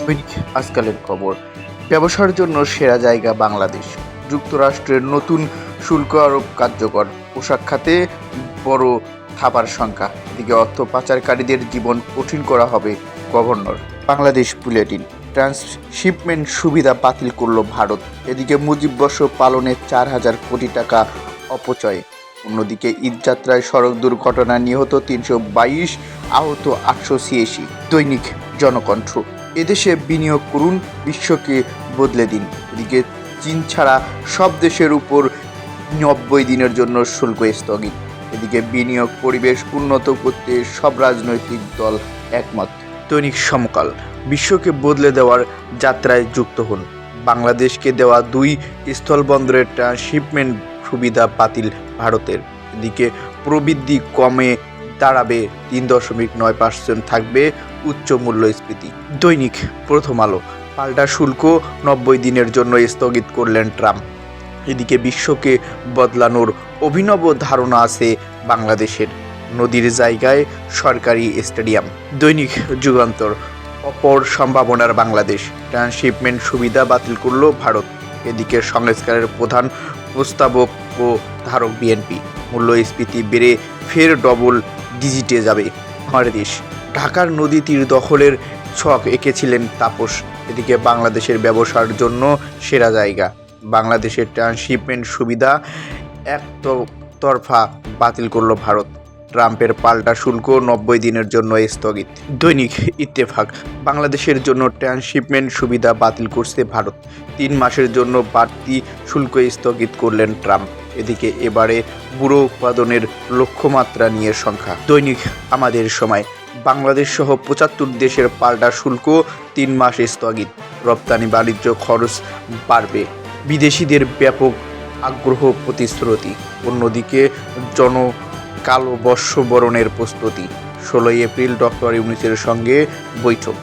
দৈনিক আজকালের খবর। ব্যবসার জন্য সেরা জায়গা বাংলাদেশ। যুক্তরাষ্ট্রের নতুন শুল্ক আরোপ কার্যকর। পোশাক খাতে বড় থাবার সংখ্যা। এদিকে অর্থ পাচারকারীদের জীবন কঠিন করা হবে গভর্নর। বাংলাদেশ বুলেটিন। ট্রান্সশিপমেন্ট সুবিধা বাতিল করল ভারত। এদিকে মুজিববর্ষ পালনে 4,000 কোটি টাকা অপচয়। অন্যদিকে ঈদযাত্রায় সড়ক দুর্ঘটনায় নিহত 322, আহত 886। দৈনিক জনকণ্ঠ। এদেশে বিনিয়োগ করুন, বিশ্বকে বদলে দিন। এদিকে চীন ছাড়া সব দেশের উপর 90 দিনের জন্য শুল্ক স্থগিত। এদিকে বিনিয়োগ পরিবেশ উন্নত করতে সব রাজনৈতিক দল একমত। দৈনিক সমকাল। বিশ্বকে বদলে দেওয়ার যাত্রায় যুক্ত হন। বাংলাদেশকে দেওয়া 2 স্থলবন্দরের ট্রান্সশিপমেন্ট সুবিধা বাতিল ভারতের। এদিকে প্রবৃদ্ধি কমে দাঁড়াবে 3.9%, থাকবে উচ্চ মূল্যস্ফীতি। দৈনিক প্রথম আলো। পাল্টা শুল্ক 90 দিনের জন্য স্থগিত করলেন ট্রাম্প। এদিকে বিশ্বকে বদলানোর অভিনব ধারণা আছে বাংলাদেশের। নদীর জায়গায় সরকারি স্টেডিয়াম। দৈনিক যুগান্তর। অপর সম্ভাবনার বাংলাদেশ। ট্রান্সশিপমেন্ট সুবিধা বাতিল করল ভারত। এদিকে সংস্কারের প্রধান প্রস্তাবক ও ধারক বিএনপি। মূল্যস্ফীতি বেড়ে ফের ডবল ডিজিটে যাবে আমার দেশ। ঢাকার নদী তীর দখলের ছক এঁকেছিলেন তাপস। এদিকে বাংলাদেশের ব্যবসার জন্য সেরা জায়গা। বাংলাদেশের ট্রান্সশিপমেন্ট সুবিধা একতরফা বাতিল করল ভারত। ট্রাম্পের পাল্টা শুল্ক 90 দিনের জন্য স্থগিত। দৈনিক ইত্তেফাক। বাংলাদেশের জন্য ট্রান্সশিপমেন্ট সুবিধা বাতিল করছে ভারত। 3 মাসের জন্য বাড়তি শুল্ক স্থগিত করলেন ট্রাম্প। এদিকে এবারে বুড়ো উৎপাদনের লক্ষ্যমাত্রা নিয়ে সংখ্যা। দৈনিক আমাদের সময়। বাংলাদেশ সহ 75 দেশের পাল্টা শুল্ক 3 মাস স্থগিত। রপ্তানি বাণিজ্য খরচ বাড়বে। বিদেশিদের ব্যাপক আগ্রহ প্রতিশ্রুতি। অন্যদিকে কালো বর্ষবরণের প্রস্তুতি। 16 এপ্রিল ডক্টর ইউনূসের সঙ্গে বৈঠক।